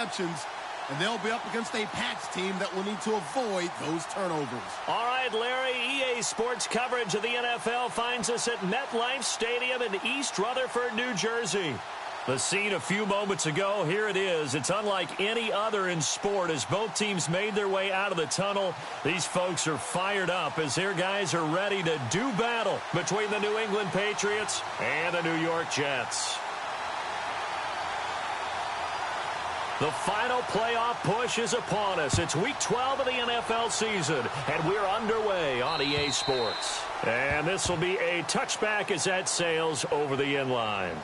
interceptions, and they'll be up against a Pats team that will need to avoid those turnovers. All right, Larry, EA Sports coverage of the NFL finds us at MetLife Stadium in East Rutherford, New Jersey. The scene a few moments ago, here it is. It's unlike any other in sport as both teams made their way out of the tunnel. These folks are fired up as their guys are ready to do battle between the New England Patriots and the New York Jets. The final playoff push is upon us. It's Week 12 of the NFL season, and we're underway on EA Sports. And this will be a touchback as that sails over the end line.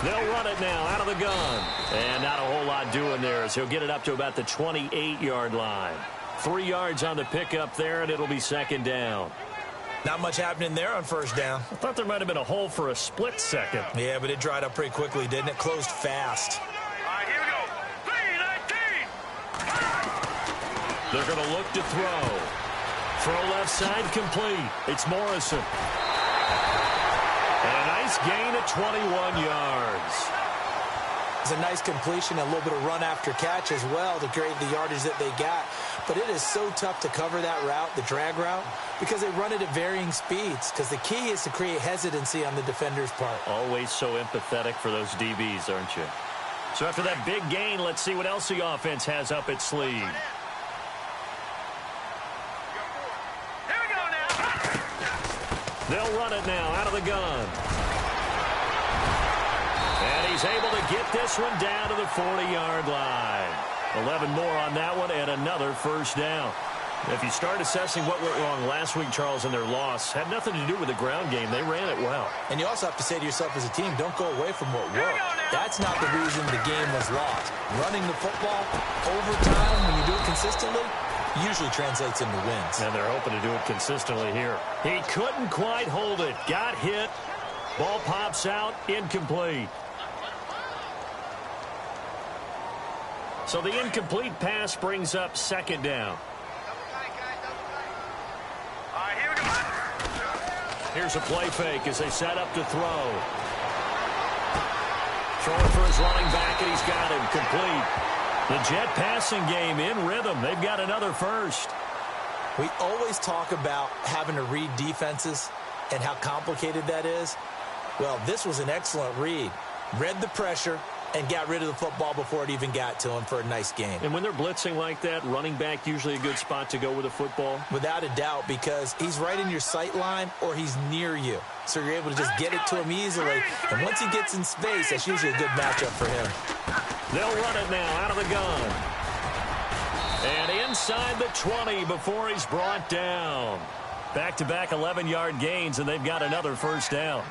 They'll run it now out of the gun. And not a whole lot doing there as he'll get it up to about the 28-yard line. 3 yards on the pickup there, and it'll be second down. Not much happening there on first down. I thought there might have been a hole for a split second. Yeah, but it dried up pretty quickly, didn't it? Closed fast. All right, here we go. 3-19. They're going to look to throw. Throw left side complete. It's Morrison. And a nice gain at 21 yards. It's a nice completion, a little bit of run after catch as well to create the yardage that they got. But it is so tough to cover that route, the drag route, because they run it at varying speeds. Because the key is to create hesitancy on the defender's part. Always so empathetic for those DBs, aren't you? So after that big gain, let's see what else the offense has up its sleeve. Here we go now. They'll run it now out of the gun. And he's able to get this one down to the 40-yard line. 11 more on that one and another first down. If you start assessing what went wrong last week, Charles, in their loss, had nothing to do with the ground game. They ran it well. And you also have to say to yourself as a team, don't go away from what worked. That's not the reason the game was lost. Running the football over time, when you do it consistently, usually translates into wins. And they're hoping to do it consistently here. He couldn't quite hold it. Got hit. Ball pops out. Incomplete. So the incomplete pass brings up second down. All right, here we go. Here's a play fake as they set up to throw. Throwing for his running back, and he's got him complete. The Jet passing game in rhythm. They've got another first. We always talk about having to read defenses and how complicated that is. Well, this was an excellent read. Read the pressure and got rid of the football before it even got to him for a nice game. And when they're blitzing like that, running back usually a good spot to go with the football? Without a doubt, because he's right in your sight line or he's near you. So you're able to just get it to him easily. And once he gets in space, that's usually a good matchup for him. They'll run it now out of the gun. And inside the 20 before he's brought down. Back-to-back 11-yard gains, and they've got another first down.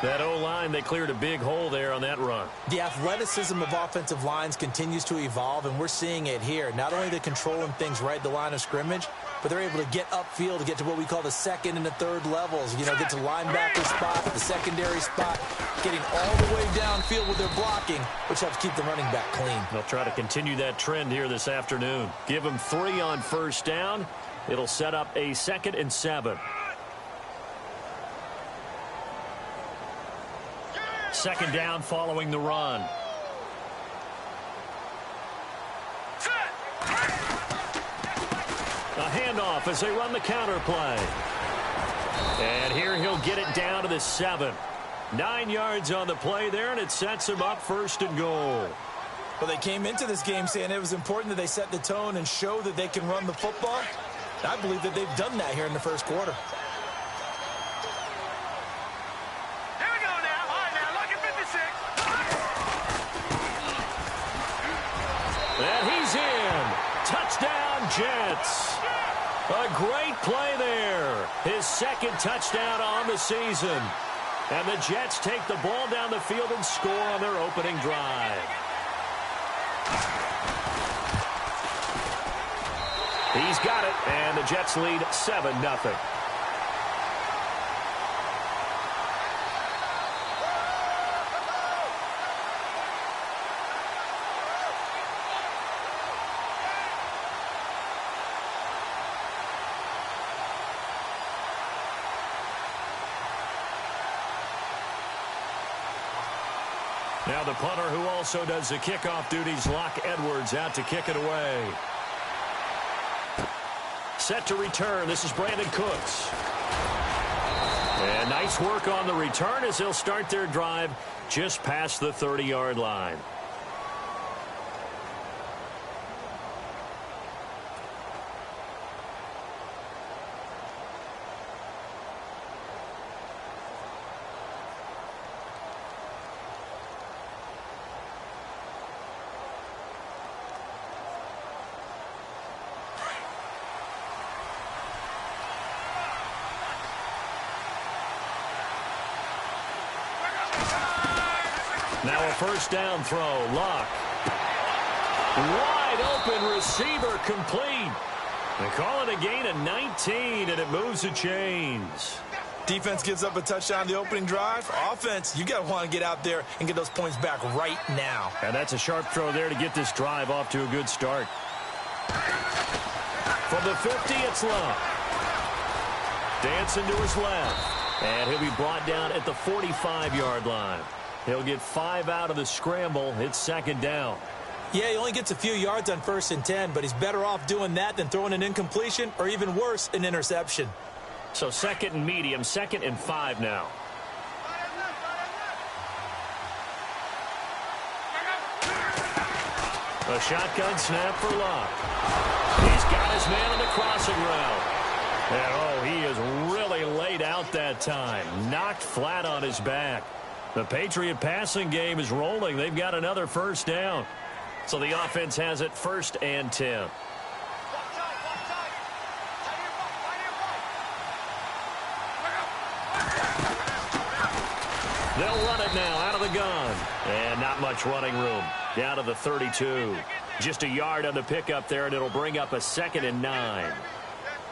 That O-line, they cleared a big hole there on that run. The athleticism of offensive lines continues to evolve, and we're seeing it here. Not only are they controlling things right at the line of scrimmage, but they're able to get upfield to get to what we call the second and the third levels. You know, get to linebacker spot, the secondary spot, getting all the way downfield with their blocking, which helps keep the running back clean. They'll try to continue that trend here this afternoon. Give them 3 on first down. It'll set up a 2nd and 7. Second down following the run. A handoff as they run the counter play. And here he'll get it down to the 7. 9 yards on the play there, and it sets him up 1st and goal. Well, they came into this game saying it was important that they set the tone and show that they can run the football. I believe that they've done that here in the first quarter. Here we go now. All right, now, look at 56. And he's in. Touchdown, Jets. A great play there. His second touchdown on the season. And the Jets take the ball down the field and score on their opening drive. He's got it, and the Jets lead 7-0. Now the punter who also does the kickoff duties, Locke Edwards, out to kick it away. Set to return. This is Brandon Cooks. And nice work on the return as they'll start their drive just past the 30-yard line. Now a first down throw. Locke. Wide open receiver complete. They call it a gain of 19, and it moves the chains. Defense gives up a touchdown on the opening drive. Offense, you got to want to get out there and get those points back right now. And that's a sharp throw there to get this drive off to a good start. From the 50, it's Locke. Dancing to his left. And he'll be brought down at the 45-yard line. He'll get 5 out of the scramble. It's second down. Yeah, he only gets a few yards on 1st and 10, but he's better off doing that than throwing an incompletion or even worse, an interception. So second and medium, 2nd and 5 now. A shotgun snap for Locke. He's got his man on the crossing route. And, oh, he is really laid out that time. Knocked flat on his back. The Patriot passing game is rolling. They've got another first down. So the offense has it 1st and 10. They'll run it now out of the gun. And not much running room. Down to the 32. Just a yard on the pickup there, and it'll bring up a 2nd and 9.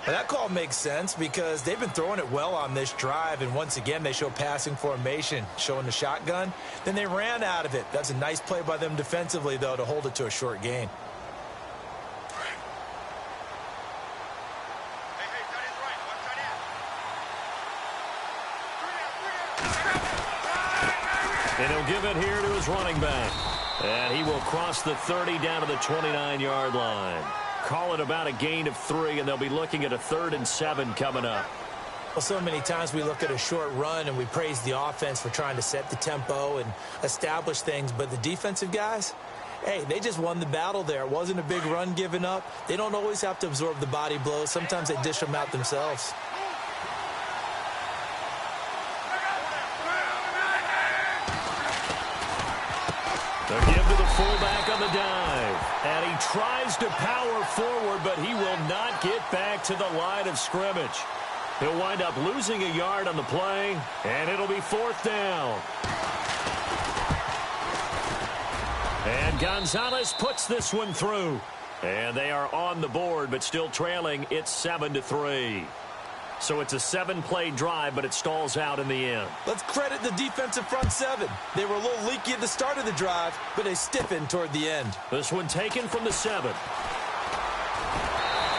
Well, that call makes sense because they've been throwing it well on this drive, and once again they show passing formation, showing the shotgun. Then they ran out of it. That's a nice play by them defensively, though, to hold it to a short gain. And he'll give it here to his running back. And he will cross the 30 down to the 29-yard line. Call it about a gain of 3, and they'll be looking at a 3rd and 7 coming up. Well, so many times we look at a short run and we praise the offense for trying to set the tempo and establish things, but the defensive guys, hey, they just won the battle there. It wasn't a big run given up. They don't always have to absorb the body blows. Sometimes they dish them out themselves. The give to the fullback on the dive. And he tries to power forward, but he will not get back to the line of scrimmage. He'll wind up losing a yard on the play, and it'll be 4th down. And Gonzalez puts this one through. And they are on the board, but still trailing. It's 7-3. So it's a 7-play drive, but it stalls out in the end. Let's credit the defensive front 7. They were a little leaky at the start of the drive, but they stiffened toward the end. This one taken from the 7.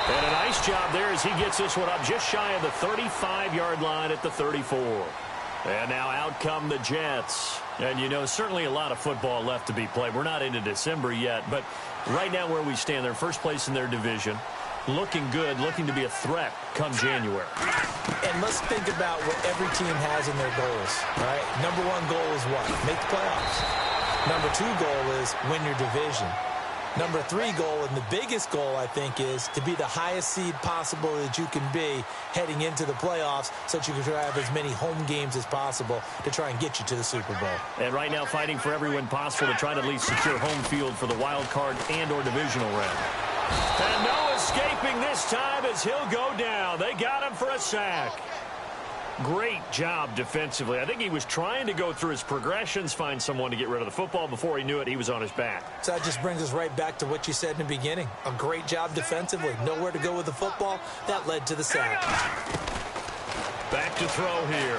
And a nice job there as he gets this one up just shy of the 35-yard line at the 34. And now out come the Jets. And, you know, certainly a lot of football left to be played. We're not into December yet, but right now where we stand, they're first place in their division. Looking good, looking to be a threat come January. And let's think about what every team has in their goals, right? Number 1 goal is what? Make the playoffs. Number 2 goal is win your division. Number 3 goal, and the biggest goal, I think, is to be the highest seed possible that you can be heading into the playoffs so that you can try to have as many home games as possible to try and get you to the Super Bowl. And right now fighting for every win possible to try to at least secure home field for the wild card and or divisional round. And no escaping this time as he'll go down. They got him for a sack. Great job defensively. I think he was trying to go through his progressions, find someone to get rid of the football. Before he knew it, he was on his back. So that just brings us right back to what you said in the beginning. A great job defensively. Nowhere to go with the football. That led to the sack. Back to throw here.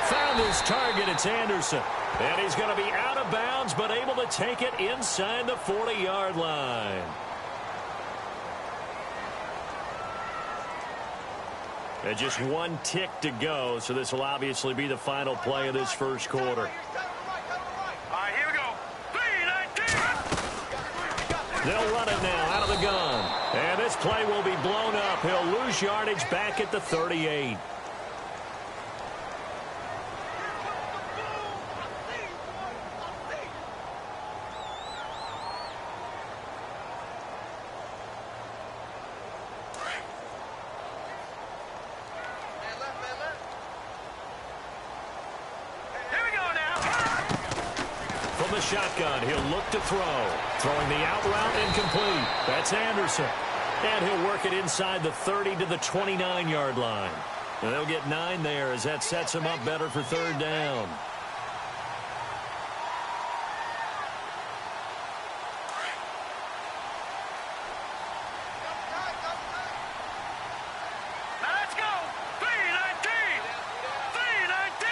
Found his target. It's Anderson. And he's going to be out of bounds, but able to take it inside the 40-yard line. And just one tick to go, so this will obviously be the final play of this first quarter. All right, here we go. 3-19. They'll run it now out of the gun. And this play will be blown up. He'll lose yardage back at the 38. Shotgun. He'll look to throw. Throwing the out route incomplete. That's Anderson. And he'll work it inside the 30 to the 29-yard line. And they'll get 9 there as that sets him up better for third down. Let's go. 3-19. 3-19.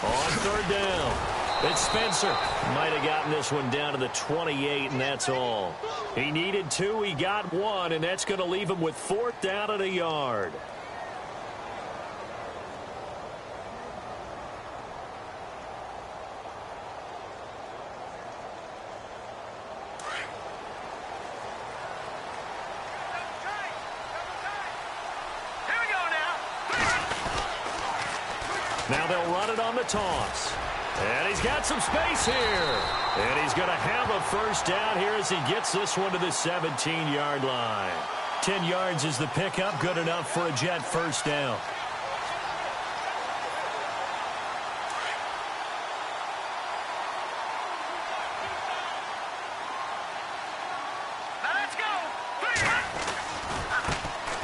On third down, it's Spencer. Might have gotten this one down to the 28, and that's all. He needed 2, he got 1, and that's going to leave him with 4th down at a yard. Here we go now. Now they'll run it on the toss. And he's got some space here. And he's going to have a first down here as he gets this one to the 17-yard line. 10 yards is the pickup. Good enough for a Jet first down. Let's go.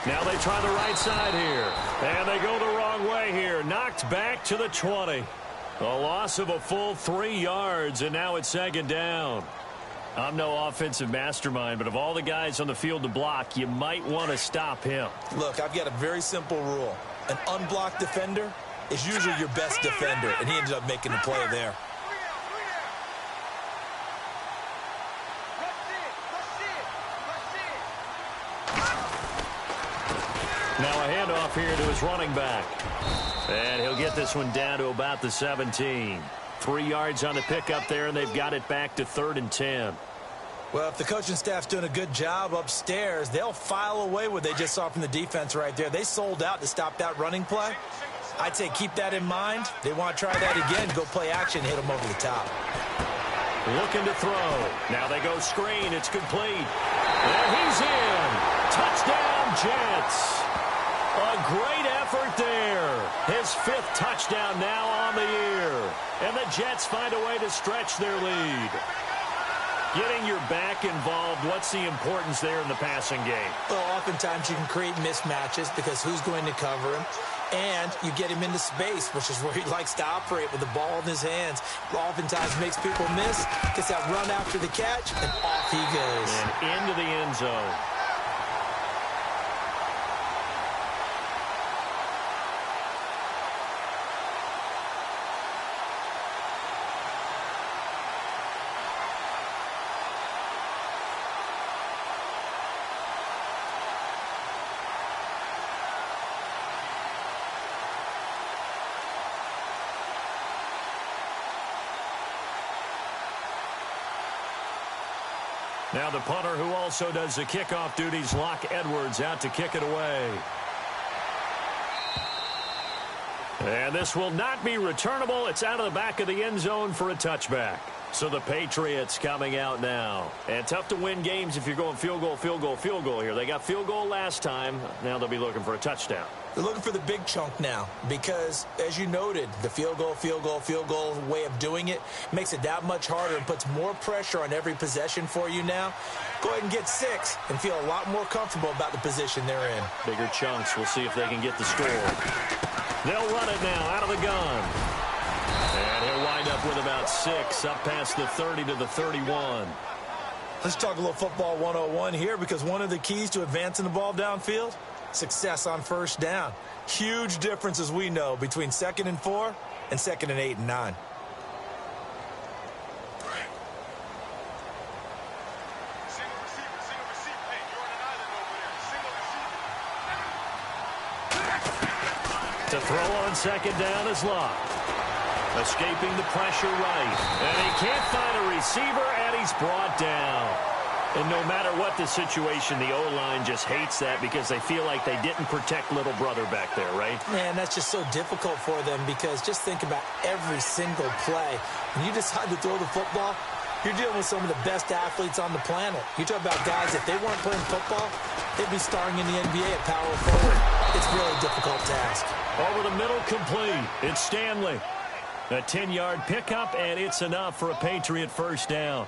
Now they try the right side here. And they go the wrong way here. Knocked back to the 20. A loss of a full 3 yards, and now it's second down. I'm no offensive mastermind, but of all the guys on the field to block, you might want to stop him. Look, I've got a very simple rule. An unblocked defender is usually your best defender, and he ended up making the play there. Now a handoff here to his running back. And he'll get this one down to about the 17. 3 yards on the pickup there, and they've got it back to 3rd and 10. Well, if the coaching staff's doing a good job upstairs, they'll file away what they just saw from the defense right there. They sold out to stop that running play. I'd say keep that in mind. They want to try that again, go play action, hit them over the top. Looking to throw. Now they go screen. It's complete. And he's in. Touchdown, Jets. A great effort there. His 5th touchdown now on the year. And the Jets find a way to stretch their lead. Getting your back involved, what's the importance there in the passing game? Well, oftentimes you can create mismatches because who's going to cover him? And you get him into space, which is where he likes to operate with the ball in his hands. Oftentimes makes people miss, gets that run after the catch, and off he goes. And into the end zone. Now the punter who also does the kickoff duties, Locke Edwards, out to kick it away. And this will not be returnable. It's out of the back of the end zone for a touchback. So the Patriots coming out now. And tough to win games if you're going field goal, field goal, field goal here. They got field goal last time. Now they'll be looking for a touchdown. They're looking for the big chunk now because, as you noted, the field goal way of doing it makes it that much harder and puts more pressure on every possession for you now. Go ahead and get 6 and feel a lot more comfortable about the position they're in. Bigger chunks. We'll see if they can get the score. They'll run it now out of the gun. And he'll wind up with about 6 up past the 30 to the 31. Let's talk a little football 101 here because one of the keys to advancing the ball downfield, success on first down. Huge difference, as we know, between 2nd and 4 and 2nd and 8 and 9. To throw on 2nd down is Locke. Escaping the pressure right. And he can't find a receiver, and he's brought down. And no matter what the situation, the O-line just hates that because they feel like they didn't protect little brother back there, right? Man, that's just so difficult for them because just think about every single play. When you decide to throw the football, you're dealing with some of the best athletes on the planet. You talk about guys, if they weren't playing football, they'd be starring in the NBA at power forward. It's a really difficult task. Over the middle, complete. It's Stanley. A 10-yard pickup, and it's enough for a Patriot first down.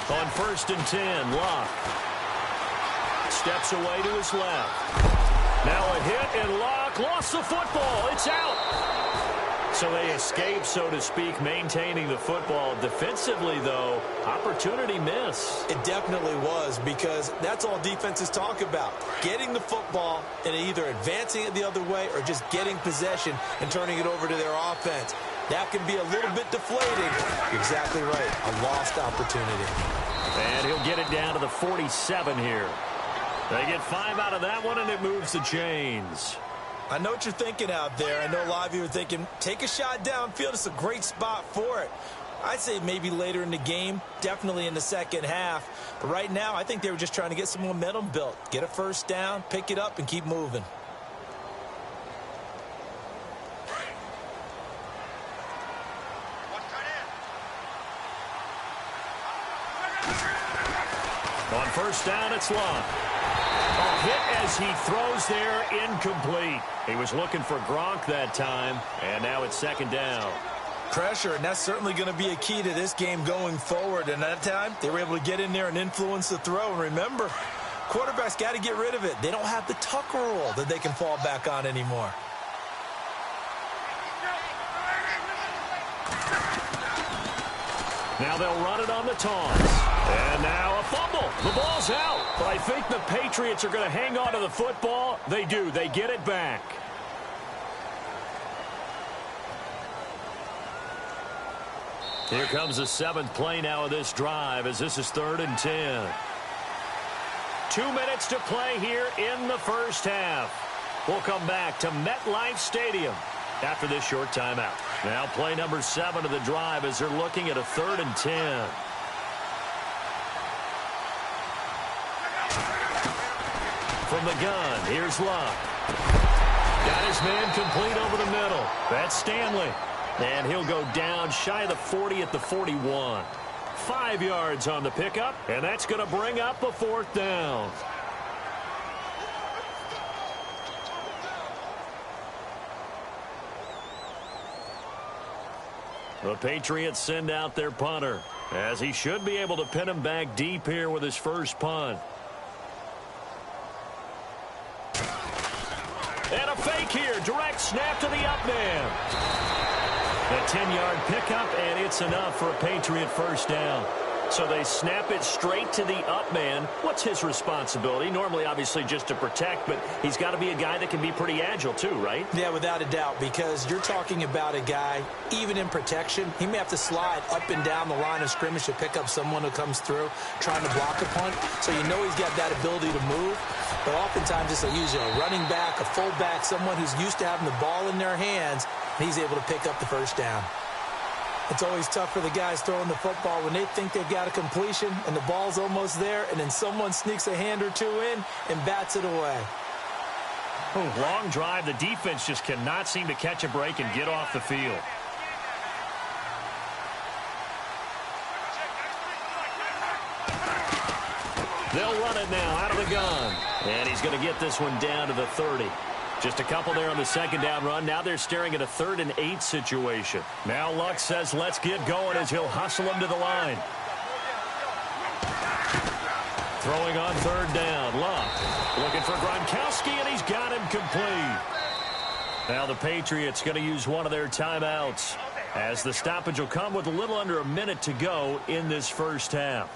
On 1st and 10, Locke steps away to his left. Now a hit, and Locke lost the football. It's out. So they escape, so to speak, maintaining the football. Defensively, though, opportunity miss. It definitely was because that's all defenses talk about. Getting the football and either advancing it the other way or just getting possession and turning it over to their offense. That can be a little bit deflating. You're exactly right. A lost opportunity. And he'll get it down to the 47 here. They get 5 out of that one, and it moves the chains. I know what you're thinking out there. I know a lot of you are thinking, take a shot downfield. It's a great spot for it. I'd say maybe later in the game, definitely in the second half. But right now, I think they were just trying to get some momentum built. Get a first down, pick it up, and keep moving. On 1st down, it's Locke. A hit as he throws there, incomplete. He was looking for Gronk that time, and now it's 2nd down. Pressure, and that's certainly going to be a key to this game going forward. And that time, they were able to get in there and influence the throw. And remember, quarterbacks got to get rid of it. They don't have the Tucker rule that they can fall back on anymore. Now they'll run it on the toss. And now a fumble. The ball's out. But I think the Patriots are going to hang on to the football. They do. They get it back. Here comes the 7th play now of this drive as this is 3rd and 10. 2 minutes to play here in the first half. We'll come back to MetLife Stadium after this short timeout. Now play number 7 of the drive as they're looking at a 3rd and 10. From the gun, here's Locke. Got his man complete over the middle. That's Stanley. And he'll go down shy of the 40 at the 41. 5 yards on the pickup, and that's going to bring up a 4th down. The Patriots send out their punter, as he should be able to pin him back deep here with his first punt. And a fake here. Direct snap to the up man. A 10-yard pickup, and it's enough for a Patriot first down. So they snap it straight to the up man. What's his responsibility? Normally, obviously, just to protect, but he's got to be a guy that can be pretty agile too, right? Yeah, without a doubt, because you're talking about a guy, even in protection, he may have to slide up and down the line of scrimmage to pick up someone who comes through trying to block a punt. So you know he's got that ability to move. But oftentimes, it's usually a running back, a fullback, someone who's used to having the ball in their hands, and he's able to pick up the first down. It's always tough for the guys throwing the football when they think they've got a completion and the ball's almost there, and then someone sneaks a hand or two in and bats it away. Oh, long drive. The defense just cannot seem to catch a break and get off the field. They'll run it now out of the gun. And he's going to get this one down to the 30. Just a couple there on the second down run. Now they're staring at a 3rd and 8 situation. Now Luck says let's get going as he'll hustle him to the line. Throwing on 3rd down. Luck looking for Gronkowski, and he's got him complete. Now the Patriots going to use one of their timeouts as the stoppage will come with a little under a minute to go in this first half.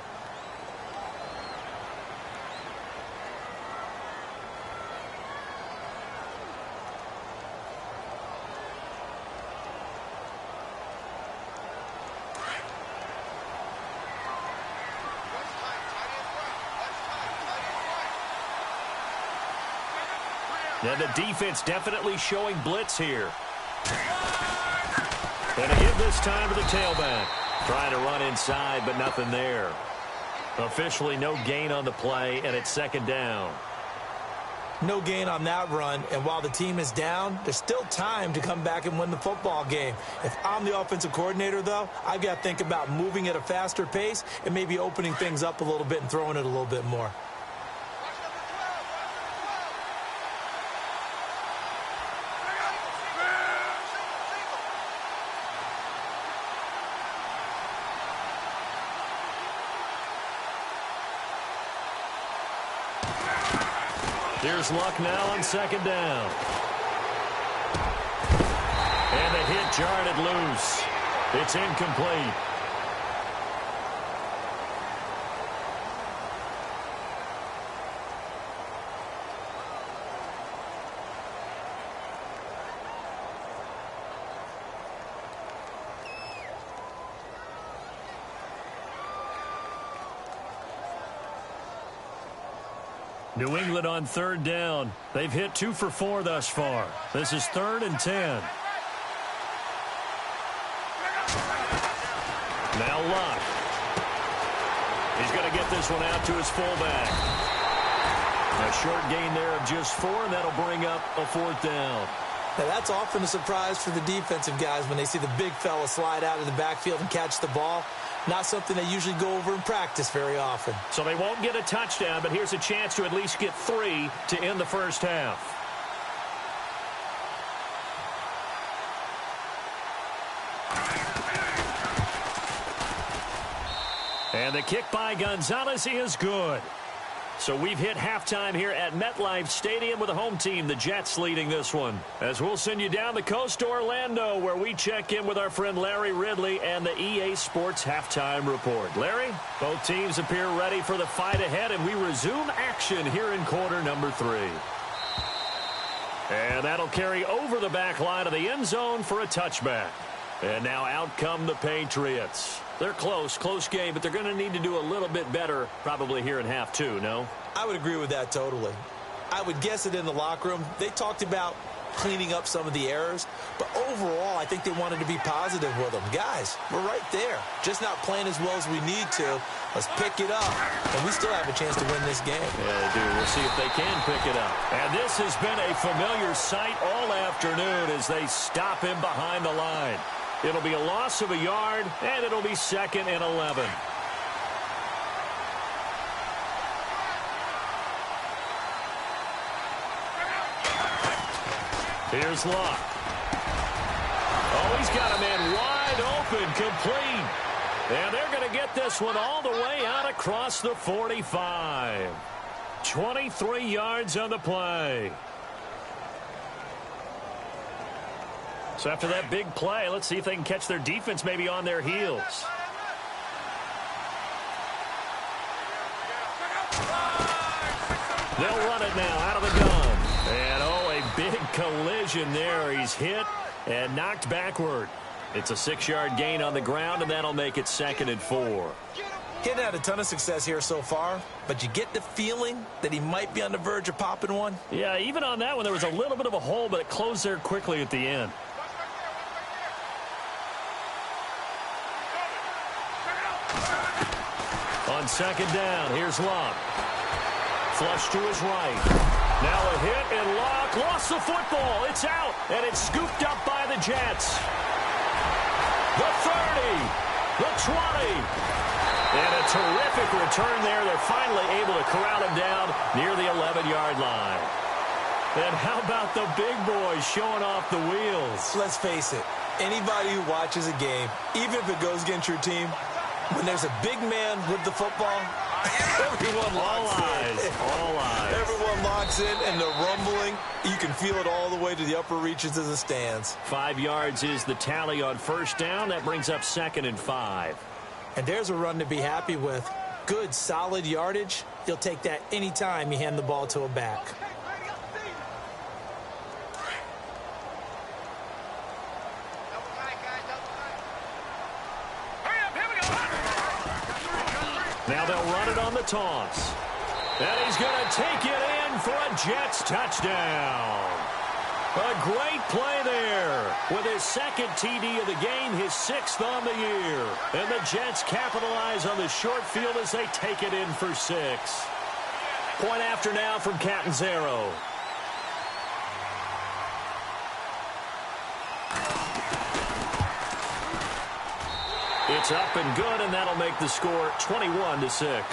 And the defense definitely showing blitz here. And a hit this time to the tailback. Trying to run inside, but nothing there. Officially no gain on the play, and it's 2nd down. No gain on that run, and while the team is down, there's still time to come back and win the football game. If I'm the offensive coordinator, though, I've got to think about moving at a faster pace and maybe opening things up a little bit and throwing it a little bit more. Here's Luck now on 2nd down. And the hit jarred it loose. It's incomplete. New England on 3rd down. They've hit 2 for 4 thus far. This is 3rd and 10. Now Luck. He's going to get this one out to his fullback. A short gain there of just 4, and that'll bring up a 4th down. Now, that's often a surprise for the defensive guys when they see the big fella slide out of the backfield and catch the ball. Not something they usually go over in practice very often. So they won't get a touchdown, but here's a chance to at least get 3 to end the first half. And the kick by Gonzalez is good. So we've hit halftime here at MetLife Stadium with the home team, the Jets, leading this one. As we'll send you down the coast to Orlando, where we check in with our friend Larry Ridley and the EA Sports Halftime Report. Larry, both teams appear ready for the fight ahead, and we resume action here in quarter number 3. And that'll carry over the back line of the end zone for a touchback. And now out come the Patriots. They're close game, but they're going to need to do a little bit better probably here in half 2, no? I would agree with that totally. I would guess it in the locker room. They talked about cleaning up some of the errors, but overall, I think they wanted to be positive with them. Guys, we're right there. Just not playing as well as we need to. Let's pick it up, and we still have a chance to win this game. Yeah, they do. We'll see if they can pick it up. And this has been a familiar sight all afternoon as they stop him behind the line. It'll be a loss of a yard, and it'll be 2nd and 11. Here's Luck. Oh, he's got a man wide open, complete. And they're going to get this one all the way out across the 45. 23 yards on the play. So after that big play, let's see if they can catch their defense maybe on their heels. They'll run it now out of the gun. And, oh, a big collision there. He's hit and knocked backward. It's a 6-yard gain on the ground, and that'll make it 2nd and 4. He hadn't had a ton of success here so far, but you get the feeling that he might be on the verge of popping one. Yeah, even on that one, there was a little bit of a hole, but it closed there quickly at the end. On 2nd down, here's Locke. Flush to his right. Now a hit, and Locke lost the football. It's out, and it's scooped up by the Jets. The 30, the 20. And a terrific return there. They're finally able to corral him down near the 11-yard line. And how about the big boys showing off the wheels? Let's face it, anybody who watches a game, even if it goes against your team, when there's a big man with the football, everyone locks in. All eyes. Everyone locks in, and the rumbling, you can feel it all the way to the upper reaches of the stands. 5 yards is the tally on 1st down. That brings up 2nd and 5. And there's a run to be happy with. Good, solid yardage. You'll take that anytime you hand the ball to a back. Now they'll run it on the toss. And he's going to take it in for a Jets touchdown. A great play there. With his 2nd TD of the game, his 6th on the year. And the Jets capitalize on the short field as they take it in for 6. Point after now from Catanzaro. It's up and good, and that'll make the score 21-6.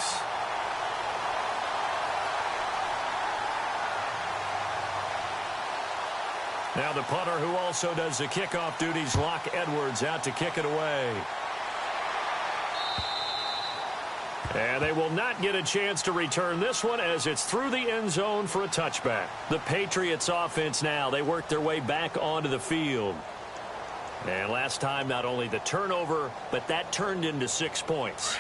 Now the punter, who also does the kickoff duties, Locke Edwards, out to kick it away. And they will not get a chance to return this one as it's through the end zone for a touchback. The Patriots offense now, they work their way back onto the field. And last time, not only the turnover, but that turned into 6 points.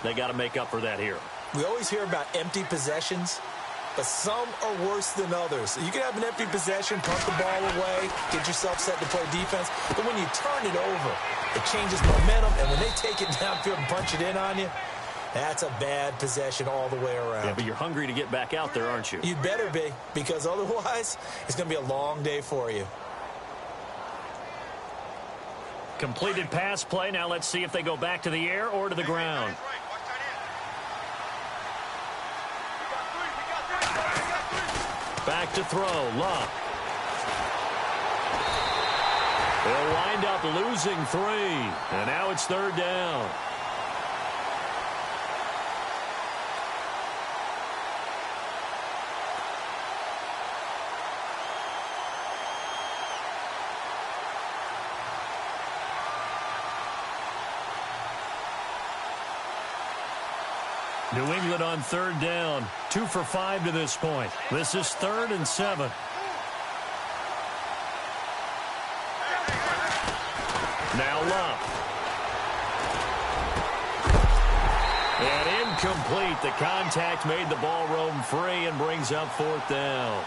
They got to make up for that here. We always hear about empty possessions, but some are worse than others. You can have an empty possession, punt the ball away, get yourself set to play defense, but when you turn it over, it changes momentum, and when they take it downfield and punch it in on you, that's a bad possession all the way around. Yeah, but you're hungry to get back out there, aren't you? You better be, because otherwise, it's going to be a long day for you. Completed pass play. Now let's see if they go back to the air or to the ground. Back to throw. Locke. They'll wind up losing 3. And now it's 3rd down. New England on 3rd down. 2 for 5 to this point. This is 3rd and 7. Now Locke. And incomplete. The contact made the ball roam free and brings up 4th down.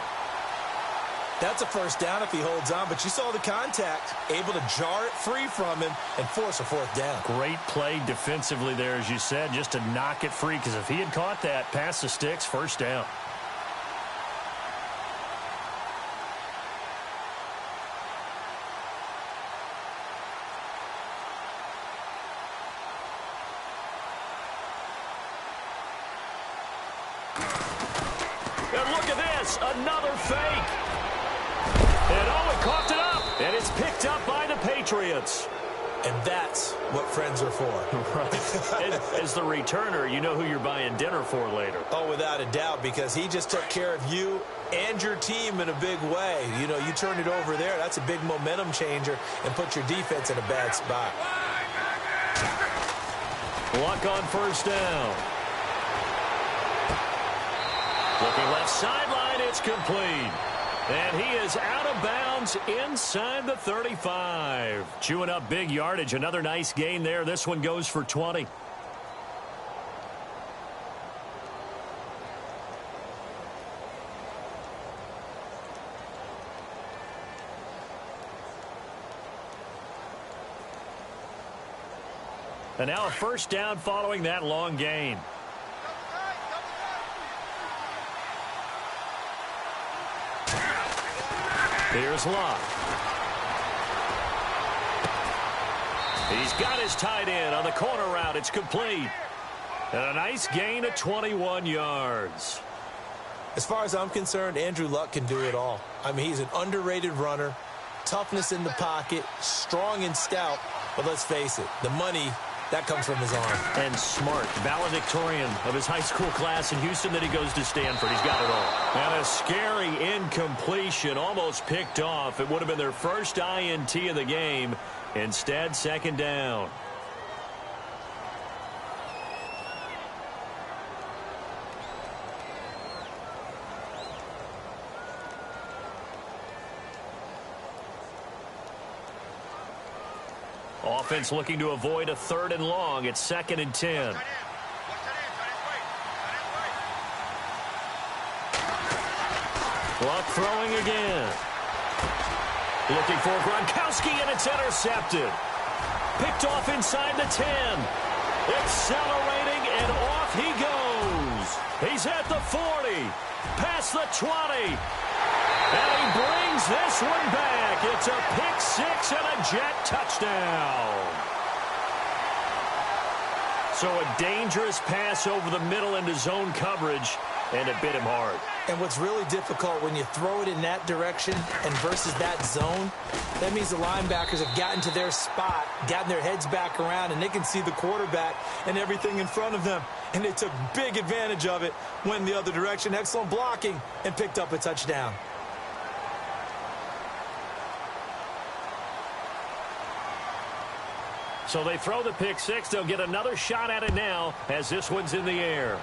That's a 1st down if he holds on, but you saw the contact, able to jar it free from him and force a 4th down. Great play defensively there, as you said, just to knock it free, because if he had caught that, past the sticks, 1st down. And look at this, another fake. And oh, it coughed it up, and it's picked up by the Patriots. And that's what friends are for. Right. As the returner, you know who you're buying dinner for later. Oh, without a doubt, because he just took care of you and your team in a big way. You know, you turn it over there, that's a big momentum changer and put your defense in a bad spot. Luck on 1st down. Looking left sideline, it's complete. And he is out of bounds inside the 35. Chewing up big yardage. Another nice gain there. This one goes for 20. And now a first down following that long gain. Here's Locke. He's got his tight end on the corner route. It's complete. And a nice gain of 21 yards. As far as I'm concerned, Andrew Luck can do it all. I mean, he's an underrated runner, toughness in the pocket, strong and stout. But let's face it, the money, that comes from his arm. And smart, valedictorian of his high school class in Houston that he goes to Stanford. He's got it all. And a scary incompletion, almost picked off. It would have been their first INT of the game. Instead, second down. Offense looking to avoid a 3rd and long. It's 2nd and 10. Luck throwing again. Looking for Gronkowski, and it's intercepted. Picked off inside the 10. Accelerating, and off he goes. He's at the 40. Past the 20. And he brings this one back. It's a pick 6 and a Jet touchdown. So a dangerous pass over the middle into zone coverage, and it bit him hard. And what's really difficult when you throw it in that direction and versus that zone, that means the linebackers have gotten to their spot, gotten their heads back around, and they can see the quarterback and everything in front of them. And they took big advantage of it, went the other direction, excellent blocking, and picked up a touchdown. So they throw the pick 6. They'll get another shot at it now as this one's in the air.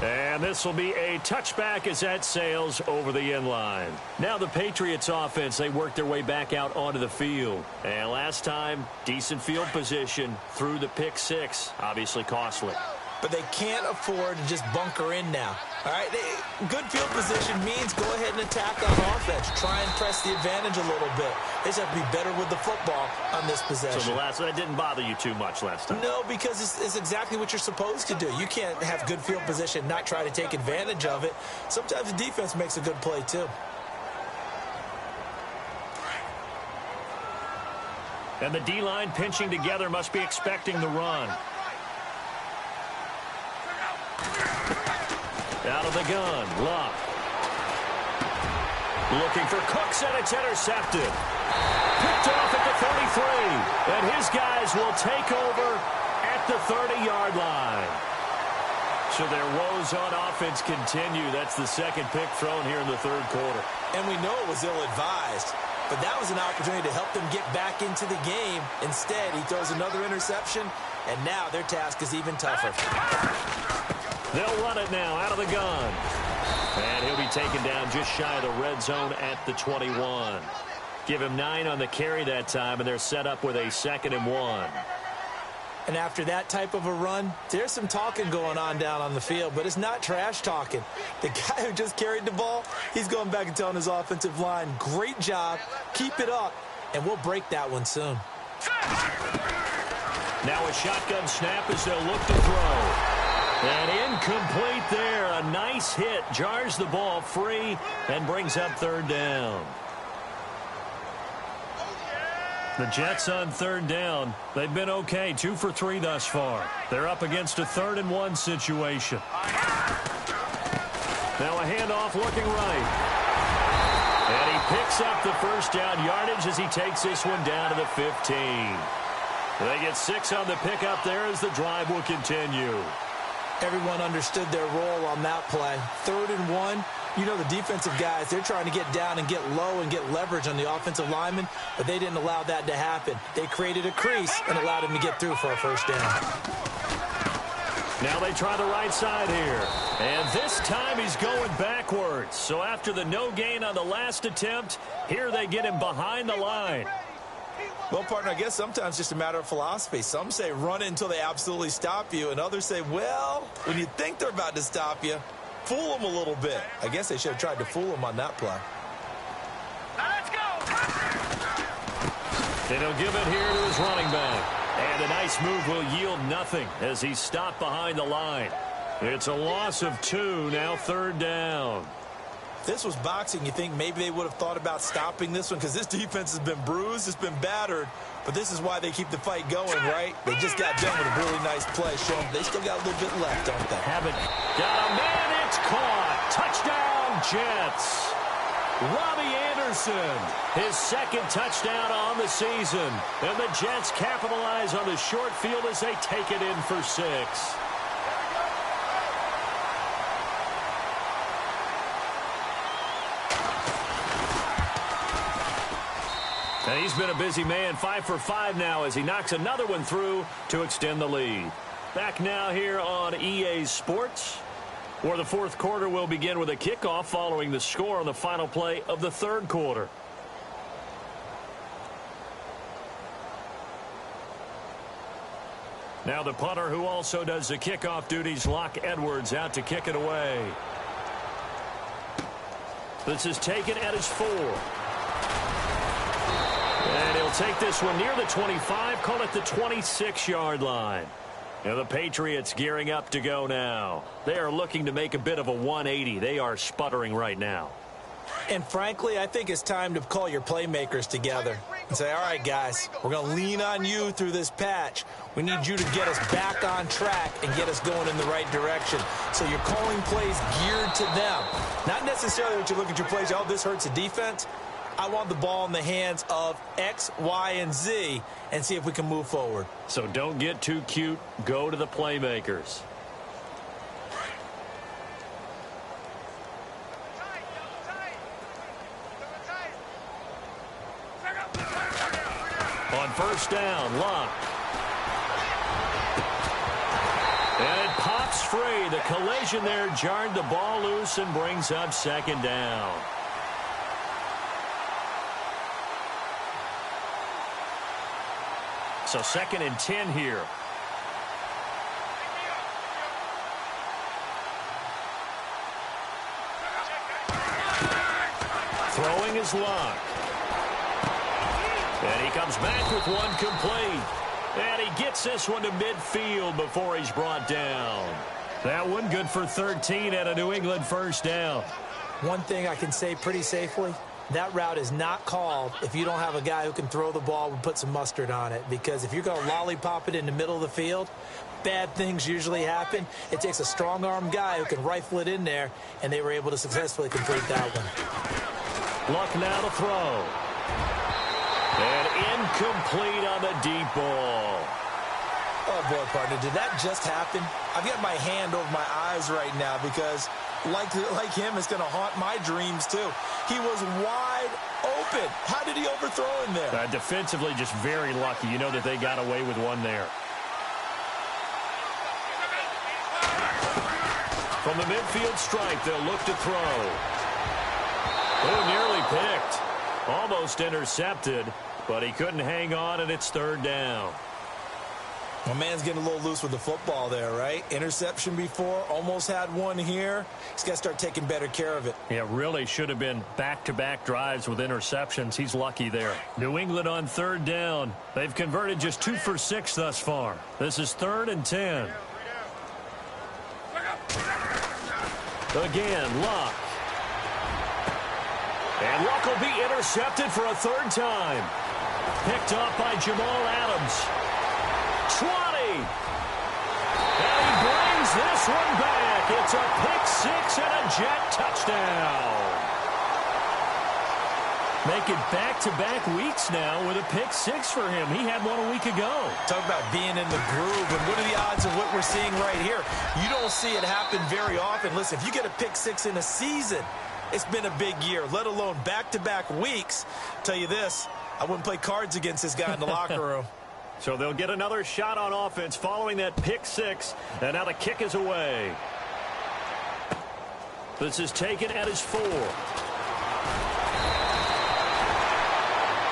And this will be a touchback as that sails over the end line. Now the Patriots offense, they work their way back out onto the field. And last time, decent field position through the pick 6. Obviously costly. But they can't afford to just bunker in now. All right, good field position means go ahead and attack on offense. Try and press the advantage a little bit. They just have to be better with the football on this possession. So that didn't bother you too much last time? No, because it's exactly what you're supposed to do. You can't have good field position, not try to take advantage of it. Sometimes the defense makes a good play too. And the D-line pinching together must be expecting the run. Out of the gun, Luck. Looking for Cooks, and it's intercepted. Picked off at the 33. And his guys will take over at the 30-yard line. So their woes on offense continue. That's the second pick thrown here in the 3rd quarter. And we know it was ill-advised. But that was an opportunity to help them get back into the game. Instead, he throws another interception, and now their task is even tougher. They'll run it now out of the gun. And he'll be taken down just shy of the red zone at the 21. Give him 9 on the carry that time, and they're set up with a 2nd and 1. And after that type of a run, there's some talking going on down on the field, but it's not trash talking. The guy who just carried the ball, he's going back and telling his offensive line, great job, keep it up, and we'll break that one soon. Now a shotgun snap as they'll look to throw. And incomplete there. A nice hit. Jars the ball free and brings up 3rd down. The Jets on 3rd down. They've been okay. 2 for 3 thus far. They're up against a 3rd and 1 situation. Now a handoff looking right. And he picks up the first down yardage as he takes this one down to the 15. They get 6 on the pickup there as the drive will continue. Everyone understood their role on that play. 3rd and 1. You know the defensive guys, they're trying to get down and get low and get leverage on the offensive lineman, but they didn't allow that to happen. They created a crease and allowed him to get through for a first down. Now they try the right side here. And this time he's going backwards. So after the no gain on the last attempt, here they get him behind the line. Well, partner, I guess sometimes it's just a matter of philosophy. Some say run it until they absolutely stop you, and others say, well, when you think they're about to stop you, fool them a little bit. I guess they should have tried to fool them on that play. Now let's go. And he'll give it here to his running back. And a nice move will yield nothing as he's stopped behind the line. It's a loss of 2, now 3rd down. If this was boxing, you think maybe they would have thought about stopping this one because this defense has been bruised, it's been battered, but this is why they keep the fight going, right? They just got done with a really nice play, showing they still got a little bit left, don't they? Haven't got a man, it's caught. Touchdown, Jets. Robbie Anderson, his 2nd touchdown on the season. And the Jets capitalize on the short field as they take it in for 6. And he's been a busy man, 5 for 5 now as he knocks another one through to extend the lead. Back now here on EA Sports, where the 4th quarter will begin with a kickoff following the score on the final play of the 3rd quarter. Now the punter who also does the kickoff duties, Locke Edwards, out to kick it away. This is taken at his 4. And he'll take this one near the 25, call it the 26-yard line. Now the Patriots gearing up to go now. They are looking to make a bit of a 180. They are sputtering right now. And frankly, I think it's time to call your playmakers together and say, all right, guys, we're going to lean on you through this patch. We need you to get us back on track and get us going in the right direction. So you're calling plays geared to them. Not necessarily what you look at your plays, oh, this hurts the defense. I want the ball in the hands of X, Y, and Z and see if we can move forward. So don't get too cute. Go to the playmakers. On 1st down, Locke. And it pops free. The collision there jarred the ball loose and brings up 2nd down. So 2nd and 10 here. Throwing is Locke. And he comes back with one complete. And he gets this one to midfield before he's brought down. That one good for 13 and a New England 1st down. One thing I can say pretty safely, that route is not called if you don't have a guy who can throw the ball and put some mustard on it. Because if you're going to lollipop it in the middle of the field, bad things usually happen. It takes a strong-arm guy who can rifle it in there, and they were able to successfully complete that one. Luck now to throw. And incomplete on the deep ball. Oh, boy, partner, did that just happen? I've got my hand over my eyes right now because, like him, it's going to haunt my dreams, too. He was wide open. How did he overthrow him there? Defensively, just very lucky. You know that they got away with one there. From the midfield stripe, they'll look to throw. Oh, nearly picked. Almost intercepted, but he couldn't hang on, and it's 3rd down. My man's getting a little loose with the football there, right? Interception before, almost had one here. He's got to start taking better care of it. Yeah, really should have been back-to-back drives with interceptions. He's lucky there. New England on 3rd down. They've converted just 2 for 6 thus far. This is 3rd and 10. Again, Luck. And Luck will be intercepted for a 3rd time. Picked up by Jamal Adams. 20. And he brings this one back. It's a pick-6 and a Jet touchdown. Make it back-to-back weeks now with a pick-6 for him. He had one a week ago. Talk about being in the groove, and what are the odds of what we're seeing right here? You don't see it happen very often. Listen, if you get a pick-6 in a season, it's been a big year, let alone back-to-back weeks. Tell you this, I wouldn't play cards against this guy in the locker room. So they'll get another shot on offense following that pick-6, and now the kick is away. This is taken at his 4.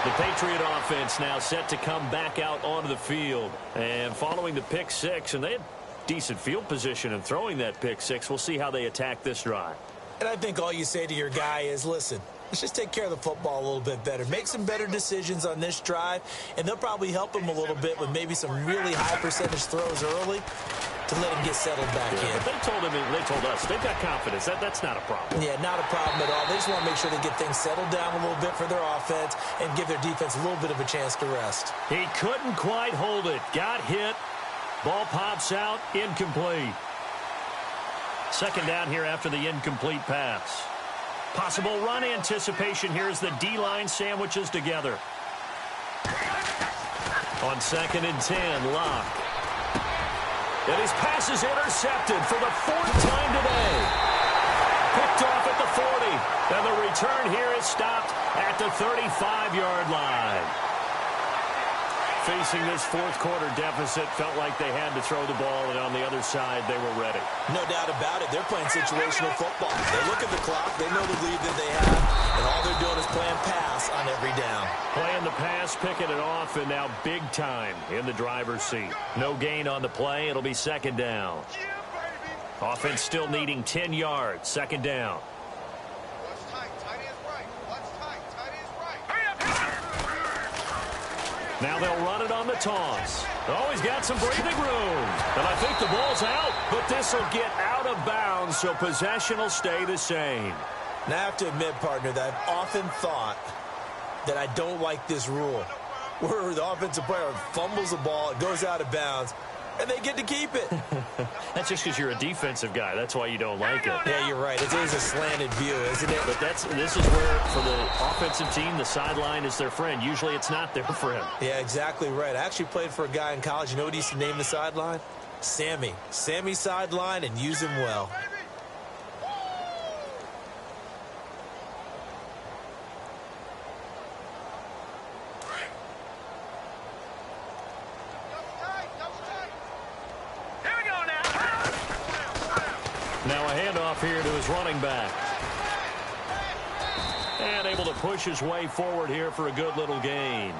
The Patriot offense now set to come back out onto the field. And following the pick-6, and they had decent field position in throwing that pick-6. We'll see how they attack this drive. And I think all you say to your guy is, listen, Let's just take care of the football a little bit better. Make some better decisions on this drive, and they'll probably help him a little bit with maybe some really high percentage throws early to let him get settled back in. They told us they've got confidence. That's not a problem. Yeah, not a problem at all. They just want to make sure they get things settled down a little bit for their offense and give their defense a little bit of a chance to rest. He couldn't quite hold it. Got hit. Ball pops out. Incomplete. Second down here after the incomplete pass. Possible run anticipation here as the D-line sandwiches together. On 2nd and 10, Locke. And his pass is intercepted for the 4th time today. Picked off at the 40. And the return here is stopped at the 35-yard line. Facing this fourth-quarter deficit, felt like they had to throw the ball, and on the other side, they were ready. No doubt about it. They're playing situational football. They look at the clock. They know the lead that they have, and all they're doing is playing pass on every down. Playing the pass, picking it off, and now big time in the driver's seat. No gain on the play. It'll be 2nd down. Offense still needing 10 yards. 2nd down. Now they'll run it on the toss. Oh, he's got some breathing room. And I think the ball's out, but this will get out of bounds, so possession will stay the same. Now, I have to admit, partner, that I've often thought that I don't like this rule, where the offensive player fumbles the ball, it goes out of bounds, and they get to keep it. That's just because you're a defensive guy. That's why you don't like it. Yeah, you're right. It is a slanted view, isn't it? But this is where, for the offensive team, the sideline is their friend. Usually it's not their friend. Yeah, exactly right. I actually played for a guy in college. You know what he used to name the sideline? Sammy. Sammy sideline, and use him well. Now a handoff here to his running back. And able to push his way forward here for a good little gain.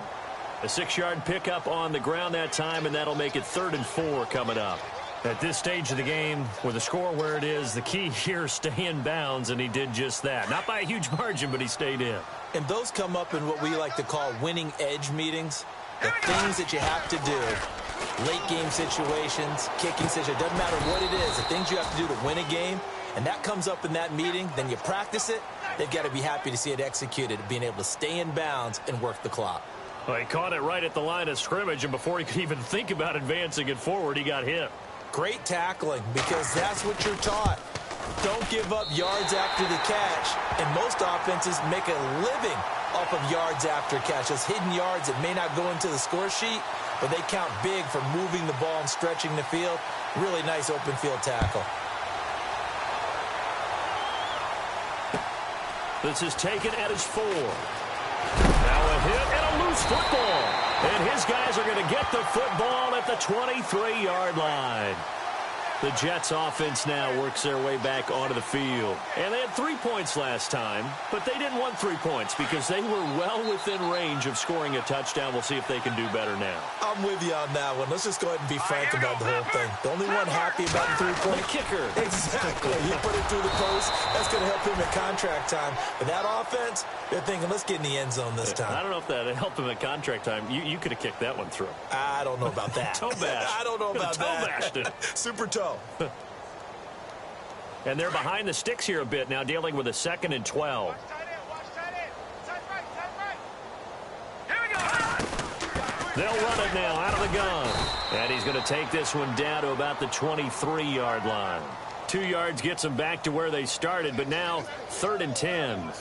A 6-yard pickup on the ground that time, and that'll make it 3rd and 4 coming up. At this stage of the game, with the score where it is, the key here, stay in bounds, and he did just that. Not by a huge margin, but he stayed in. And those come up in what we like to call winning edge meetings. The things that you have to do. Late game situations, kicking situations, doesn't matter what it is, the things you have to do to win a game, and that comes up in that meeting, then you practice it, they've got to be happy to see it executed, being able to stay in bounds and work the clock. Well, he caught it right at the line of scrimmage, and before he could even think about advancing it forward, he got hit. Great tackling, because that's what you're taught. Don't give up yards after the catch, and most offenses make a living off of yards after catch. Those hidden yards that may not go into the score sheet, but they count big for moving the ball and stretching the field. Really nice open field tackle. This is taken at his 4. Now a hit and a loose football. And his guys are going to get the football at the 23-yard line. The Jets offense now works their way back onto the field. And they had 3 points last time, but they didn't want 3 points because they were well within range of scoring a touchdown. We'll see if they can do better now. I'm with you on that one. Let's just go ahead and be frank about the whole thing. The only one happy about the 3-point kicker. Exactly. He put it through the post. That's going to help him at contract time. But that offense, they're thinking, let's get in the end zone this time. I don't know if that helped him at contract time. You could have kicked that one through. I don't know about that. Toe bash. I don't know about that. Toe bashed it. Super toe. And they're behind the sticks here a bit now, dealing with a 2nd and 12. They'll run it now out of the gun. And he's going to take this one down to about the 23-yard line. 2 yards gets them back to where they started, but now 3rd and 10.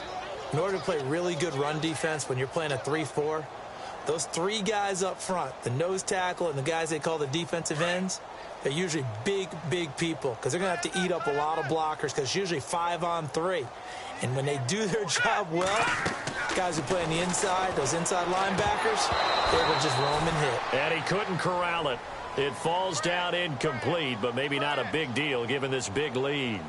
In order to play really good run defense when you're playing a 3-4, those 3 guys up front, the nose tackle and the guys they call the defensive ends, they're usually big, big people because they're going to have to eat up a lot of blockers because it's usually 5-on-3. And when they do their job well, guys who play on the inside, those inside linebackers, they will just roam and hit. And he couldn't corral it. It falls down incomplete, but maybe not a big deal given this big lead.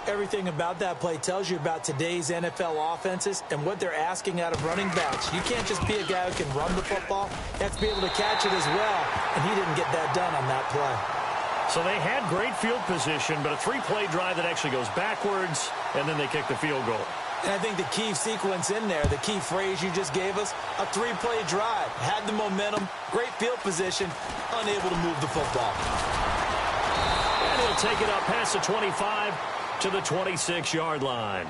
Everything about that play tells you about today's NFL offenses and what they're asking out of running backs. You can't just be a guy who can run the football. You have to be able to catch it as well, and he didn't get that done on that play. So they had great field position, but a 3-play drive that actually goes backwards, and then they kick the field goal. And I think the key sequence in there, the key phrase you just gave us, a three-play drive. Had the momentum, great field position, unable to move the football. And he'll take it up past the 25 to the 26-yard line.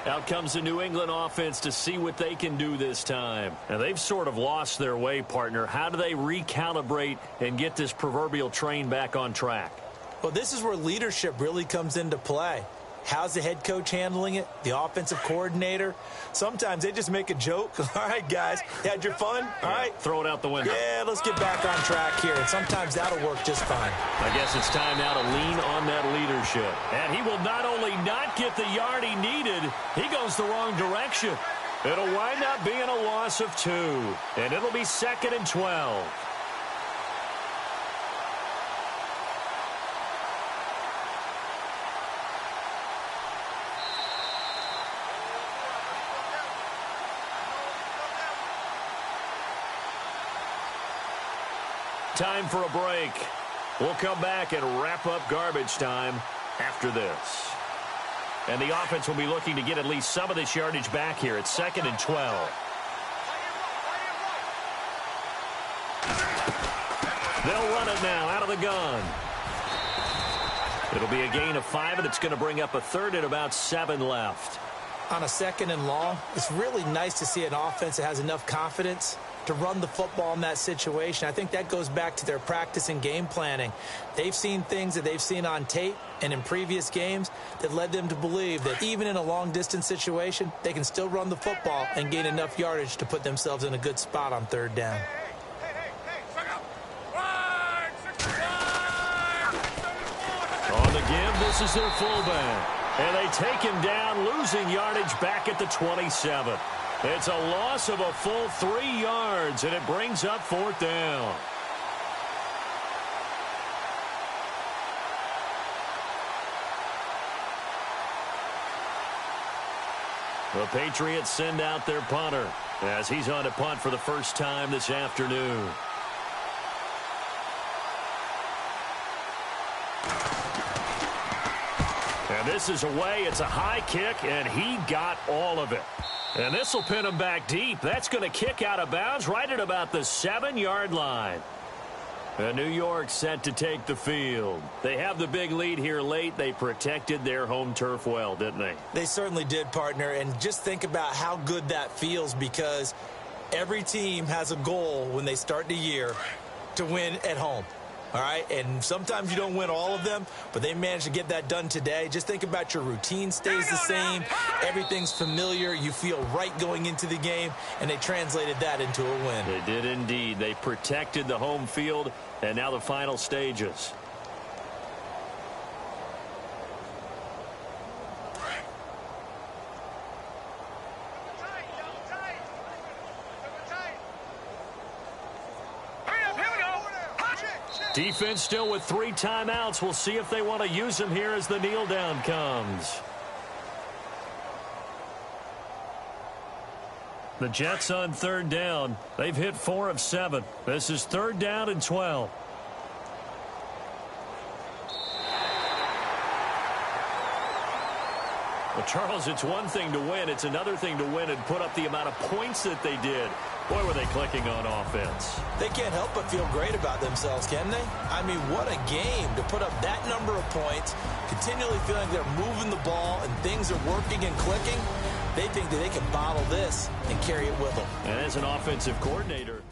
Out comes the New England offense to see what they can do this time. Now, they've sort of lost their way, partner. How do they recalibrate and get this proverbial train back on track? Well, this is where leadership really comes into play. How's the head coach handling it? The offensive coordinator? Sometimes they just make a joke. All right, guys, you had your fun? All right. Throw it out the window. Yeah, let's get back on track here. And sometimes that'll work just fine. I guess it's time now to lean on that leadership. And he will not only not get the yard he needed, he goes the wrong direction. It'll wind up being a loss of 2. And it'll be 2nd and 12. Time for a break. We'll come back and wrap up garbage time after this. And the offense will be looking to get at least some of this yardage back here at 2nd and 12. They'll run it now out of the gun. It'll be a gain of 5, and it's going to bring up a 3rd and about 7 left. On a 2nd and long, it's really nice to see an offense that has enough confidence to run the football in that situation. I think that goes back to their practice and game planning. They've seen things that they've seen on tape and in previous games that led them to believe that even in a long-distance situation, they can still run the football and gain enough yardage to put themselves in a good spot on 3rd down. On the give, this is their fullback. And they take him down, losing yardage back at the 27. It's a loss of a full 3 yards, and it brings up 4th down. The Patriots send out their punter as he's on to punt for the first time this afternoon. And this is away. It's a high kick, and he got all of it. And this will pin him back deep. That's going to kick out of bounds right at about the 7-yard line. And New York set to take the field. They have the big lead here late. They protected their home turf well, didn't they? They certainly did, partner. And just think about how good that feels, because every team has a goal when they start the year to win at home. All right, and sometimes you don't win all of them, but they managed to get that done today. Just think about your routine stays the same. Everything's familiar. You feel right going into the game, and they translated that into a win. They did indeed. They protected the home field, and now the final stages. Defense still with 3 timeouts. We'll see if they want to use them here as the kneel down comes. The Jets on 3rd down. They've hit 4 of 7. This is 3rd down and 12. Well, Charles, it's one thing to win. It's another thing to win and put up the amount of points that they did. Boy, were they clicking on offense. They can't help but feel great about themselves, can they? I mean, what a game to put up that number of points, continually feeling they're moving the ball and things are working and clicking. They think that they can bottle this and carry it with them. And as an offensive coordinator,